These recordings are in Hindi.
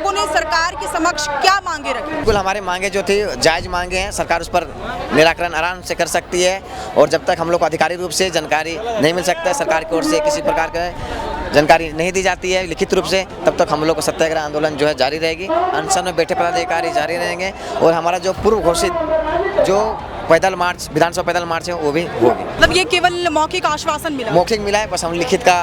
लोगों ने सरकार के समक्ष क्या मांगे रखी? बिल्कुल हमारी मांगे जो थी जायज़ मांगे हैं, सरकार उस पर निराकरण आराम से कर सकती है। और जब तक हम लोग को आधिकारिक रूप से जानकारी नहीं मिल सकता है, सरकार की ओर से किसी प्रकार का जानकारी नहीं दी जाती है लिखित रूप से, तब तक हम लोग को सत्याग्रह आंदोलन जो है जारी रहेगी। अनशन में बैठे पदाधिकारी जारी रहेंगे और हमारा जो पूर्व घोषित जो पैदल मार्च, विधानसभा पैदल मार्च है वो भी होगी। मतलब ये केवल मौखिक आश्वासन मिला? मौखिक मिला है, बस हम लिखित का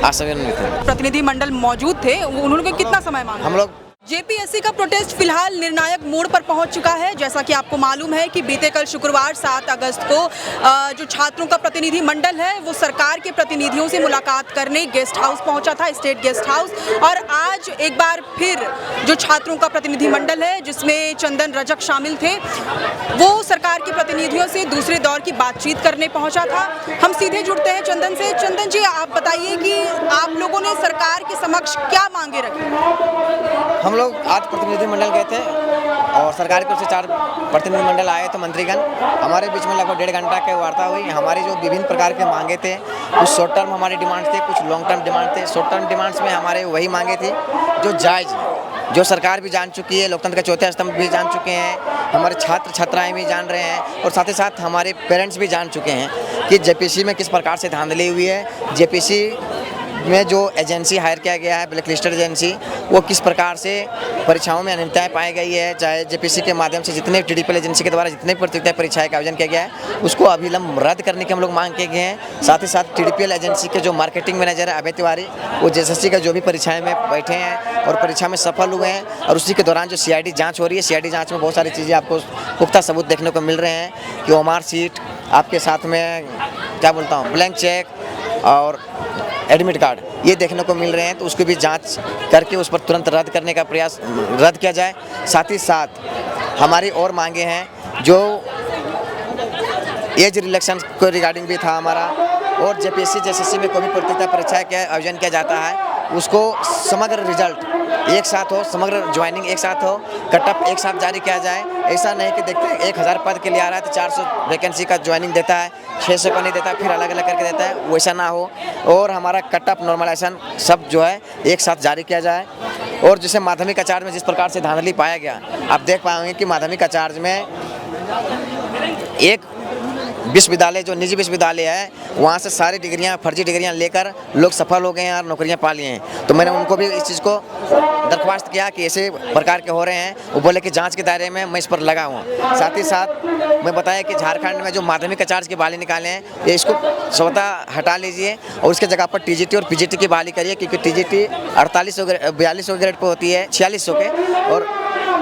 आश्वासन नहीं थे। प्रतिनिधि मंडल मौजूद थे, उन्होंने कितना समय मांगा? हम लोग जेपीएससी का प्रोटेस्ट फिलहाल निर्णायक मोड़ पर पहुंच चुका है। जैसा कि आपको मालूम है कि बीते कल शुक्रवार 7 अगस्त को जो छात्रों का प्रतिनिधि मंडल है वो सरकार के प्रतिनिधियों से मुलाकात करने गेस्ट हाउस पहुंचा था, स्टेट गेस्ट हाउस। और आज एक बार फिर जो छात्रों का प्रतिनिधि मंडल है जिसमें चंदन रजक शामिल थे, वो सरकार के प्रतिनिधियों से दूसरे दौर की बातचीत करने पहुंचा था। हम सीधे जुड़ते हैं चंदन से। चंदन जी, आप बताइए कि आप लोगों ने सरकार के समक्ष क्या मांगे रखी? हम लोग आज प्रतिनिधि मंडल गए थे और सरकार की ओर से 4 प्रतिनिधि मंडल आए तो मंत्रीगण, हमारे बीच में लगभग 1.5 घंटा की वार्ता हुई। हमारी जो विभिन्न प्रकार के मांगे थे, कुछ शॉर्ट टर्म हमारे डिमांड्स थे, कुछ लॉन्ग टर्म डिमांड थे। शॉर्ट टर्म डिमांड्स में हमारे वही मांगे थे जो जायज़ है, जो सरकार भी जान चुकी है, लोकतंत्र के चौथे स्तंभ भी जान चुके हैं, हमारे छात्र छात्राएँ भी जान रहे हैं और साथ ही साथ हमारे पेरेंट्स भी जान चुके हैं कि जेपीएससी में किस प्रकार से धांधली हुई है। जेपीएससी में जो एजेंसी हायर किया गया है, ब्लैक लिस्टेड एजेंसी, वो किस प्रकार से परीक्षाओं में अनियमितताएं पाई गई है। चाहे जेपीएससी के माध्यम से जितने टीडीपीएल एजेंसी के द्वारा जितने प्रतियोगिता परीक्षाएं का आयोजन किया गया है उसको अविलंब रद्द करने के हम लोग मांग किए गए हैं। साथ ही साथ टीडीपीएल एजेंसी के जो मार्केटिंग मैनेजर है अभय तिवारी, वो जेएसएससी का जो भी परीक्षाएं में बैठे हैं और परीक्षा में सफल हुए हैं, और उसी के दौरान जो सीआईडी जाँच हो रही है, सीआईडी जाँच में बहुत सारी चीज़ें आपको पुख्ता सबूत देखने को मिल रहे हैं कि ओमार सीट, आपके साथ में क्या बोलता हूँ, ब्लैंक चेक और एडमिट कार्ड, ये देखने को मिल रहे हैं। तो उसको भी जांच करके उस पर तुरंत रद्द करने का प्रयास रद्द किया जाए। साथ ही साथ हमारी और मांगे हैं, जो एज रिलैक्सेशन को रिगार्डिंग भी था हमारा, और जेपीएससी जेएसएससी में कोई भी प्रतियोगिता परीक्षा का आयोजन किया जाता है उसको समग्र रिजल्ट एक साथ हो, समग्र ज्वाइनिंग एक साथ हो, कटअप एक साथ जारी किया जाए। ऐसा नहीं कि देखते हैं 1000 पद के लिए आ रहा है तो 400 वैकेंसी का ज्वाइनिंग देता है, 600 का नहीं देता, फिर अलग अलग करके देता है, वैसा ना हो। और हमारा कटअप नॉर्मलाइजेशन सब जो है एक साथ जारी किया जाए। और जैसे माध्यमिक आचार्य में जिस प्रकार से धांधली पाया गया, आप देख पाएंगे कि माध्यमिक आचार्य में एक विश्वविद्यालय जो निजी विश्वविद्यालय है वहाँ से सारी डिग्रियाँ, फर्जी डिग्रियाँ लेकर लोग सफल हो गए हैं और नौकरियाँ पा लिए हैं। तो मैंने उनको भी इस चीज़ को दरख्वास्त किया कि ऐसे प्रकार के हो रहे हैं, वो बोले कि जांच के दायरे में मैं इस पर लगा हूँ। साथ ही साथ मैं बताया कि झारखंड में जो माध्यमिक आचार्य की बहाली निकाले हैं, ये इसको स्वतः हटा लीजिए और उसके जगह पर टीजीटी और पीजीटी की बहाली करिए, क्योंकि टीजीटी 4200 ग्रेड पर होती है, 4600 के, और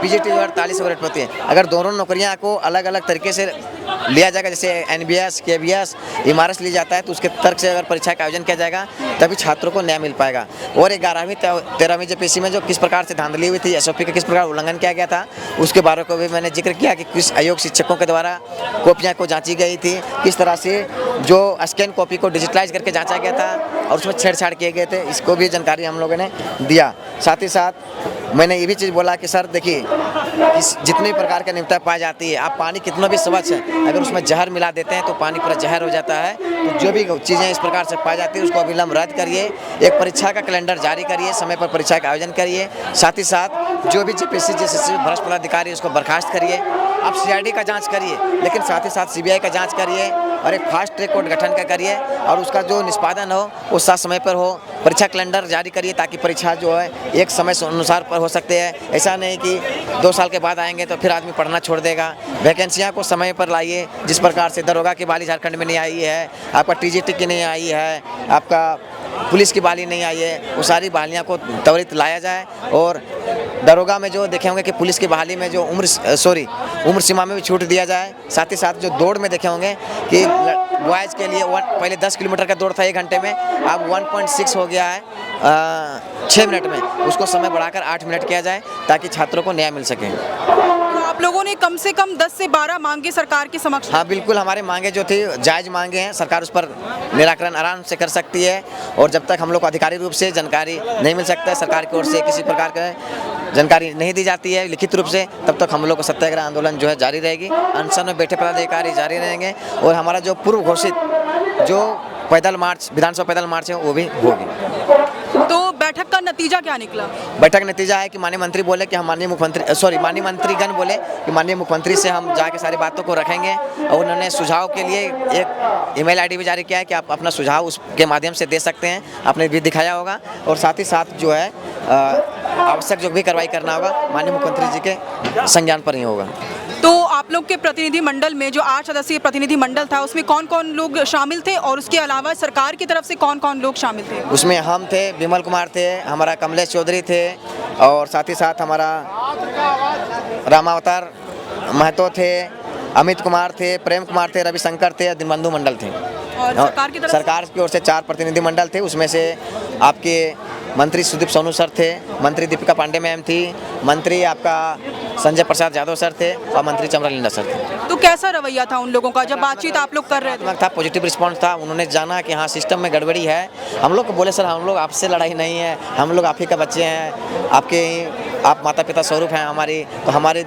पीजीटी 4800 ग्रेड पर होती है। अगर दोनों नौकरियाँ को अलग अलग तरीके से लिया जाएगा, जैसे एनबीएस, केबीएस, एमआरएस लिया जाता है, तो उसके तर्क से अगर परीक्षा का आयोजन किया जाएगा तभी छात्रों को न्याय मिल पाएगा। और 11वीं 13वीं जेपीएससी में जो किस प्रकार से धांधली हुई थी, एसओपी का किस प्रकार उल्लंघन किया गया था, उसके बारे को भी मैंने जिक्र किया कि किस आयोग शिक्षकों के द्वारा कॉपियाँ को जांची गई थी, किस तरह से जो स्कैन कॉपी को डिजिटलाइज करके जांचा गया था और उसमें छेड़छाड़ किए गए थे, इसको भी जानकारी हम लोगों ने दिया। साथ ही साथ मैंने ये भी चीज़ बोला कि सर देखिए, जितने प्रकार की अनियमितता पाई जाती है, आप पानी कितना भी स्वच्छ है, अगर उसमें जहर मिला देते हैं तो पानी पूरा जहर हो जाता है। तो जो भी चीज़ें इस प्रकार से पाई जाती है उसको अविलंब रद्द करिए, एक परीक्षा का कैलेंडर जारी करिए, समय पर परीक्षा का आयोजन करिए। साथ ही साथ जो भी जेपीएससी जेएसएससी भ्रष्ट पदाधिकारी उसको बर्खास्त करिए। आप सीआईडी का जांच करिए, लेकिन साथ ही साथ सीबीआई का जांच करिए और एक फास्ट ट्रैक कोर्ट गठन का करिए और उसका जो निष्पादन हो वो साथ समय पर हो। परीक्षा कैलेंडर जारी करिए ताकि परीक्षा जो है एक समय अनुसार पर हो सकते हैं। ऐसा नहीं कि 2 साल के बाद आएंगे तो फिर आदमी पढ़ना छोड़ देगा। वैकेंसियाँ को समय पर लाइए, जिस प्रकार से दरोगा की बहाली झारखंड में नहीं आई है, आपका टीजीटी की नहीं आई है, आपका पुलिस की बहाली नहीं आई है, वो सारी बहालियाँ को त्वरित लाया जाए। और दरोगा में जो देखे होंगे कि पुलिस की बहाली में जो उम्र सीमा में भी छूट दिया जाए। साथ ही साथ जो दौड़ में देखे होंगे कि बॉयज़ के लिए पहले 10 किलोमीटर का दौड़ था 1 घंटे में, अब 1.6 हो गया है 6 मिनट में, उसको समय बढ़ाकर 8 मिनट किया जाए ताकि छात्रों को न्याय मिल सके। आप लोगों ने कम से कम 10 से 12 मांगे सरकार के समक्ष? हाँ बिल्कुल, हमारे मांगे जो थी जायज़ मांगे हैं, सरकार उस पर निराकरण आराम से कर सकती है। और जब तक हम लोग को आधिकारिक रूप से जानकारी नहीं मिल सकता है, सरकार की ओर से किसी प्रकार का जानकारी नहीं दी जाती है लिखित रूप से, तब तक हम लोग को सत्याग्रह आंदोलन जो है जारी रहेगी। अनशन में बैठे पदाधिकारी जारी रहेंगे और हमारा जो पूर्व घोषित जो पैदल मार्च, विधानसभा पैदल मार्च है वो भी होगी। तो बैठक का नतीजा क्या निकला? बैठक का नतीजा है कि माननीय मंत्री बोले कि हम माननीय मंत्रीगण बोले कि माननीय मुख्यमंत्री से हम जाके सारी बातों को रखेंगे, और उन्होंने सुझाव के लिए एक ईमेल आईडी भी जारी किया है कि आप अपना सुझाव उसके माध्यम से दे सकते हैं, आपने भी दिखाया होगा। और साथ ही साथ जो है आवश्यक जो भी कार्रवाई करना होगा माननीय मुख्यमंत्री जी के संज्ञान पर ही होगा। तो आप लोग के प्रतिनिधि मंडल में जो 8 सदस्यीय प्रतिनिधि मंडल था उसमें कौन कौन लोग शामिल थे, और उसके अलावा सरकार की तरफ से कौन कौन लोग शामिल थे? उसमें हम थे, विमल कुमार थे, हमारा कमलेश चौधरी थे, और साथ ही साथ हमारा रामावतार महतो थे, अमित कुमार थे, प्रेम कुमार थे, रविशंकर थे, दीनबंधु मंडल थे। और सरकार की ओर से 4 प्रतिनिधि मंडल थे। उसमें से आपके मंत्री सुदीप सोनू सर थे, मंत्री दीपिका पांडे मैम थी, मंत्री आपका संजय प्रसाद यादव सर थे, और मंत्री चमरा लिंडा सर थे। तो कैसा रवैया था उन लोगों का जब बातचीत आप लोग कर रहे थे? था पॉजिटिव रिस्पांस था। उन्होंने जाना कि हाँ सिस्टम में गड़बड़ी है। हम लोग को बोले सर हम लोग आपसे लड़ाई नहीं है, हम लोग आप ही का बच्चे हैं, आप माता पिता स्वरूप हैं हमारी, तो हमारी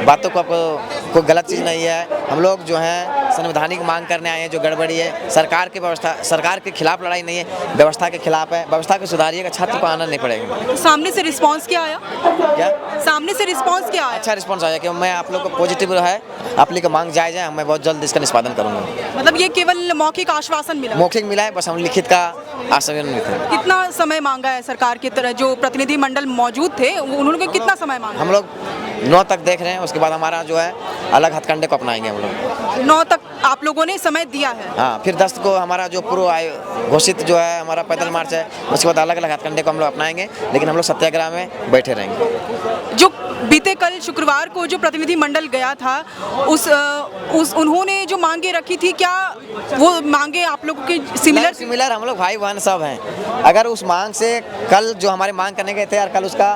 बातों को आपको कोई गलत चीज़ नहीं है। हम लोग जो है संवैधानिक मांग करने आए हैं, जो गड़बड़ी है सरकार के खिलाफ लड़ाई नहीं है, व्यवस्था के खिलाफ है। व्यवस्था को सुधारिएगा, छात्र को आना नहीं पड़ेगा। सामने से रिस्पांस क्या आया? क्या सामने से रिस्पांस क्या आया? अच्छा रिस्पांस आया कि मैं आप लोग को पॉजिटिव है, आप लोग का मांग जायज़ है, मैं बहुत जल्द इसका निष्पादन करूँगा। मतलब ये केवल मौखिक आश्वासन मिला? मौखिक मिला है, बस हम लिखित का आश्वासन नहीं थे। कितना समय मांगा है सरकार की तरह? जो प्रतिनिधि मंडल मौजूद थे उन्होंने कितना समय मांगा? हम लोग 9 तक देख रहे हैं, उसके बाद हमारा जो है अलग हथकंडे को अपनाएंगे हम लोग। 9 तक आप लोगों ने समय दिया है? हाँ, फिर 10 को हमारा जो पूर्व घोषित जो है हमारा पैदल मार्च है, उसके बाद अलग अलग हथकंडे को हम लोग अपनाएंगे, लेकिन हम लोग सत्याग्रह में बैठे रहेंगे। जो बीते कल शुक्रवार को जो प्रतिनिधि मंडल गया था उन्होंने जो मांगे रखी थी, क्या वो मांगे आप लोगों की सिमिलर? हम लोग भाई बहन सब हैं। अगर उस मांग से कल जो हमारे मांग करने गए थे और कल उसका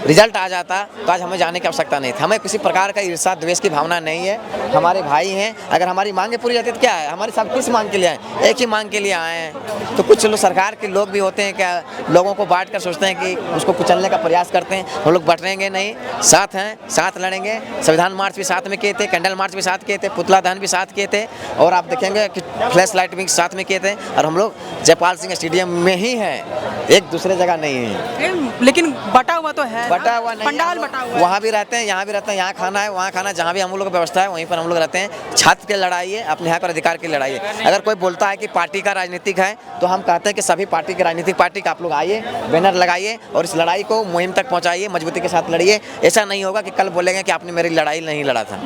रिजल्ट आ जाता तो आज हमें जाने की आवश्यकता नहीं थी। हमें किसी प्रकार का ईर्ष्या द्वेष की भावना नहीं है, हमारे भाई हैं। अगर हमारी मांगे पूरी जाती तो क्या है, हमारे साथ किस मांग के लिए आए? एक ही मांग के लिए आए हैं। तो कुछ लोग सरकार के लोग भी होते हैं क्या, लोगों को बांट कर सोचते हैं कि उसको कुचलने का प्रयास करते हैं। हम लोग बटेंगे नहीं, साथ हैं, साथ लड़ेंगे। संविधान मार्च भी साथ में किए थे, कैंडल मार्च भी साथ किए थे, पुतला दहन भी साथ किए थे, और आप देखेंगे कि फ्लैश लाइट भी साथ में किए थे। और हम लोग जयपाल सिंह स्टेडियम में ही हैं, एक दूसरे जगह नहीं है। लेकिन बटा हुआ तो है, बटा हुआ नहीं, पंडाल बटा हुआ है। वहाँ भी रहते हैं, यहाँ भी रहते हैं, यहाँ खाना है, वहाँ खाना, जहाँ भी हम लोग की व्यवस्था है वहीं पर हम लोग रहते हैं। छात्र की लड़ाई है, अपने हक और अधिकार की लड़ाई है। अगर कोई बोलता है कि पार्टी का राजनीतिक है, तो हम कहते हैं कि सभी पार्टी के राजनीतिक पार्टी का आप लोग आइए, बैनर लगाइए और इस लड़ाई को मुहिम तक पहुँचाइए, मजबूती के साथ लड़िए। ऐसा नहीं होगा कि कल बोलेंगे कि आपने मेरी लड़ाई नहीं लड़ा था।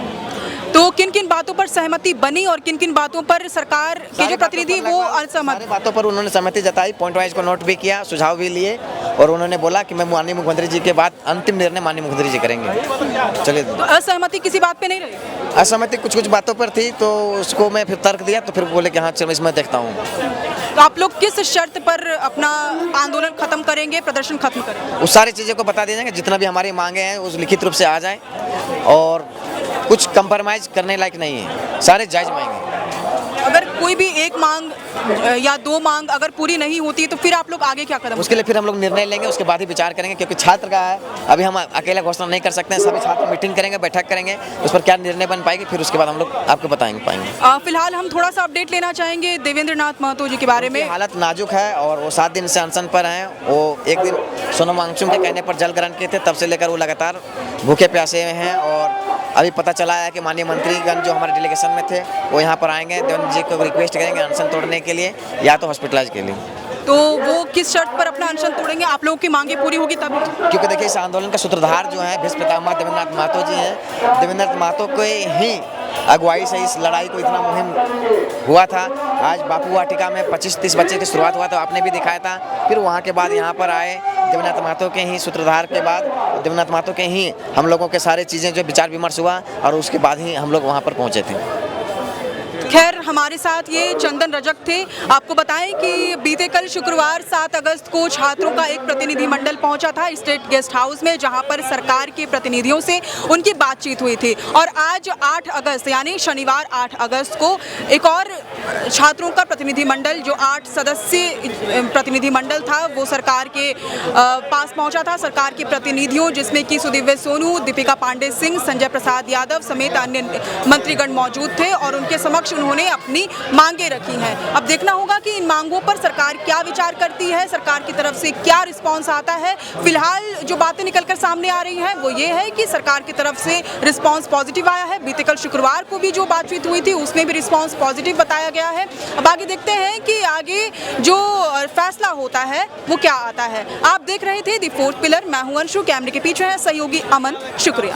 तो किन किन बातों पर सहमति बनी और किन किन बातों पर सरकार के जो प्रतिनिधि वो असहमत? सारी बातों पर उन्होंने सहमति जताई, पॉइंट वाइज को नोट भी किया, सुझाव भी लिए, और उन्होंने बोला कि मैं माननीय मुख्यमंत्री जी के बाद अंतिम निर्णय माननीय मुख्यमंत्री जी करेंगे। चलिए, तो असहमति किसी बात पे नहीं रही? असहमति कुछ बातों पर थी, तो उसको मैं फिर तर्क दिया, तो फिर बोले कि हाँ चलो इसमें देखता हूँ। तो आप लोग किस शर्त पर अपना आंदोलन खत्म करेंगे, प्रदर्शन खत्म करेंगे? उस सारी चीज़ों को बता दिया जाएगा, जितना भी हमारी मांगे हैं उस लिखित रूप से आ जाए, और कुछ कंप्रोमाइज़ करने लायक नहीं है, सारे जायज़ मांगे। अगर कोई भी एक मांग या 2 मांग अगर पूरी नहीं होती तो फिर आप लोग आगे क्या कदम? उसके लिए फिर हम लोग निर्णय लेंगे, उसके बाद ही विचार करेंगे, क्योंकि छात्र का है, अभी हम अकेला घोषणा नहीं कर सकते हैं। सभी छात्र मीटिंग करेंगे, बैठक करेंगे, उस पर क्या निर्णय बन पाएगी, फिर उसके बाद हम लोग आपको पाएंगे। फिलहाल हम थोड़ा सा अपडेट लेना चाहेंगे देवेंद्र नाथ महतो जी के बारे में। हालत नाजुक है और वो 7 दिन से अनशन पर हैं। वो एक दिन सोनम वांगचुक के कहने पर जल ग्रहण किए थे, तब से लेकर वो लगातार भूखे प्यासे हैं। और अभी पता चला है कि माननीय मंत्रीगण जो हमारे डेलीगेशन में थे वो यहाँ पर आएंगे, देवेंद्र जी को रिक्वेस्ट करेंगे अनशन तोड़ने के लिए या तो हॉस्पिटलाइज के लिए। तो वो किस शर्त पर अपना अनशन तोड़ेंगे? आप लोगों की मांगे पूरी होगी तब? क्योंकि देखिए इस आंदोलन का सूत्रधार जो है भीष्म पितामह देवेंद्र नाथ महतो जी हैं। देवेंद्र नाथ महतो को ही अगुवाई से इस लड़ाई को इतना मुहिम हुआ था। आज बापू वाटिका में 25-30 बच्चे की शुरुआत हुआ था, आपने भी दिखाया था। फिर वहाँ के बाद यहाँ पर आए देवेंद्र नाथ महतो के ही सूत्रधार के बाद देवेंद्र नाथ महतो के ही हम लोगों के सारे चीज़ें जो विचार विमर्श हुआ, और उसके बाद ही हम लोग वहाँ पर पहुँचे थे। खैर, हमारे साथ ये चंदन रजक थे। आपको बताएं कि बीते कल शुक्रवार 7 अगस्त को छात्रों का एक प्रतिनिधि मंडल पहुंचा था स्टेट गेस्ट हाउस में, जहां पर सरकार के प्रतिनिधियों से उनकी बातचीत हुई थी। और आज 8 अगस्त यानी शनिवार 8 अगस्त को एक और छात्रों का प्रतिनिधि मंडल जो 8 सदस्यीय प्रतिनिधि मंडल था वो सरकार के पास पहुंचा था। सरकार के प्रतिनिधियों जिसमें कि सुदीव्य सोनू, दीपिका पांडे सिंह, संजय प्रसाद यादव समेत अन्य मंत्रीगण मौजूद थे, और उनके समक्ष उन्होंने अपनी मांगे रखी हैं। अब देखना होगा कि इन मांगों पर सरकार क्या विचार करती है, सरकार की तरफ से क्या रिस्पॉन्स आता है। फिलहाल जो बातें निकलकर सामने आ रही हैं वो ये है कि सरकार की तरफ से रिस्पॉन्स पॉजिटिव आया है। बीते कल शुक्रवार को भी जो बातचीत हुई थी उसमें भी रिस्पॉन्स पॉजिटिव बताया गया है। अब आगे देखते हैं कि आगे जो फैसला होता है वो क्या आता है। आप देख रहे थे दी फोर्थ पिलर, मैं हूं अंशु, कैमरे के पीछे है सहयोगी अमन। शुक्रिया।